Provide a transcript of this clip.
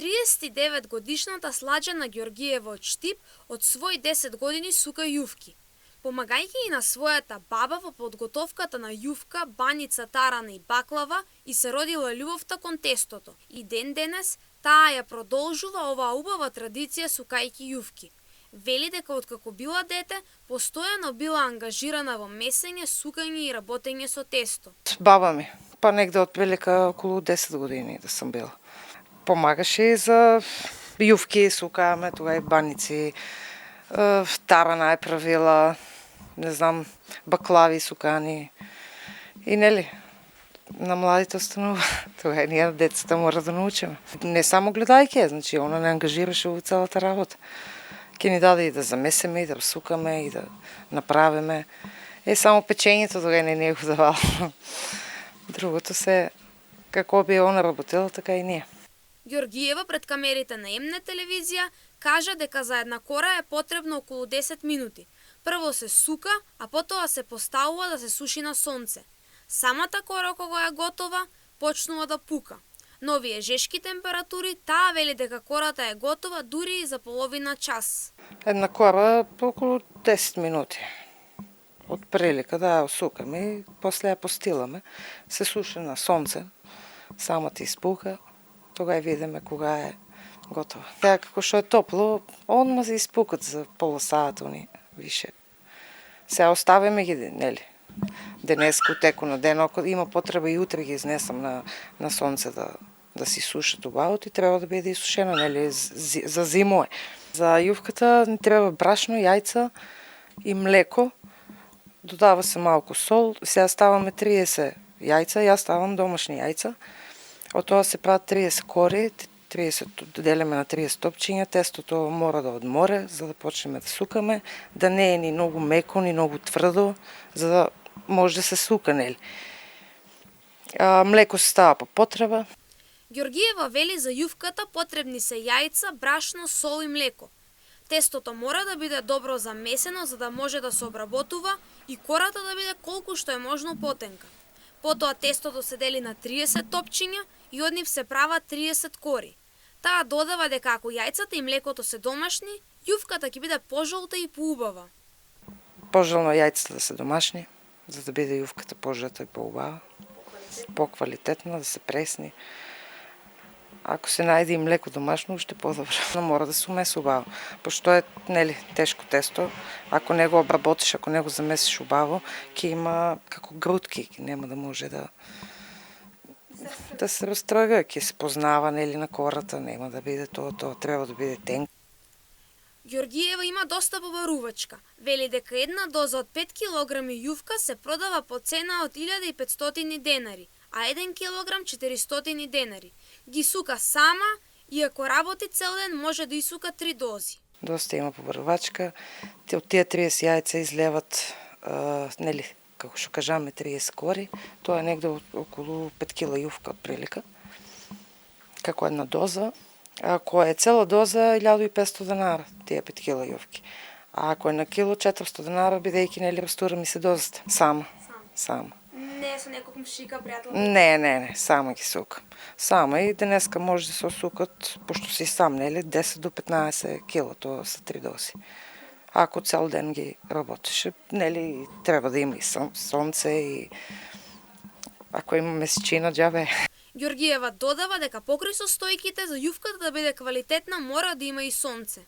39-годишната Сладжана Ѓоргиева од Штип од свој 10 години сука јувки. Помагајќи и на својата баба во подготовката на јувка, баница, тарана и баклава, и се родила љубовта кон тестото. И ден денес таа ја продолжува оваа убава традиција сукајќи јувки. Вели дека откако била дете, постојано била ангажирана во месење, сукање и работење со тесто. Баба ми, па негде отприлика околу 10 години да сум била. Помагаше и за јувки, сукааме, тога и баници, тарана е правила, не знам, баклави сукани. И нели, на младите останува. Тога и ние децата мора да научиме. Не само гледајќи, значи она не ангажираше во целата работа. Ке ни даде и да замесеме, и да сукаме, и да направиме. Само печењето тога не ни го давало. Другото се, како би она работила, така и ние. Ѓоргиева пред камерите на МН телевизија кажа дека за една кора е потребно околу 10 минути. Прво се сука, а потоа се поставува да се суши на сонце. Самата кора кога е готова, почнува да пука. Но овие жешки температури, таа вели дека кората е готова дури и за половина час. Една кора околу 10 минути. Од прилика да ја осукаме и после ја постиламе. Се суши на сонце, самата испука, тога ја видиме кога е готова. Сега како што е топло, одма се испукат за пола саат они више. Сега оставиме ги, нели? Денеску, теку на ден, ако има потреба и утре ги изнесам на сонце да си сушат убавото и треба да биде изсушена, нели? За зимо е. За јувката ни треба брашно, јајца и млеко. Додава се малку сол. Сега ставаме 30 јајца, јас ставам домашни јајца. Од тоа се прават 30 кори, 30 делиме на 30 топчиња, тестото мора да одморе за да почнеме да сукаме, да не е ни многу меко, ни многу тврдо, за да може да се сука, нели. Млеко се става по потреба. Ѓоргиева вели за јувката потребни се јајца, брашно, сол и млеко. Тестото мора да биде добро замесено за да може да се обработува и кората да биде колку што е можно потенка. Потоа тестото се дели на 30 топчиња и од нив се прават 30 кори. Таа додава дека ако јајцата и млекото се домашни, јувката ќе биде пожолта и поубава. Пожелно јајцата да се домашни, за да биде јувката пожолта и поубава, поквалитетна, да се пресни. Ако се најде и млеко домашно, уште подобро. Мора да се умеси убаво, пошто е, нели, тешко тесто. Ако не го обработиш, ако не го замесиш убаво, ќе има како грудки, нема да може да се растрга, ќе се познава, нели, на кората, нема да биде тоа треба да биде тенко. Ѓоргиева има доста побарувачка. Вели дека една доза од 5 кг јувка се продава по цена од 1500 денари, а 1 килограм 400 денари. Ги сука сама и ако работи цел ден може да исука 3 дози. Доста има побарувачка. Од тие 30 јајца излеват, нели, како што кажаме 30 кори, тоа е негде околу 5 кила јувка од прилика. Како една доза. Ако е цела доза, 1500 денара, тие 5 кила јувки. А ако е на кило, 400 денара, бидејќи, нели, растура ми се дозата. Сама. Не со некој комшика, пријател? Не, сама ги сукам. Сама и денеска може да се осукат, пошто си сам, нели, 10 до 15 кила, тоа са 3 дози. Ако цел ден ги работеше, нели, треба да има и сонце и ако има месечина, џабе. Ѓоргиева додава дека покрај состојките за јувката да биде квалитетна мора да има и сонце.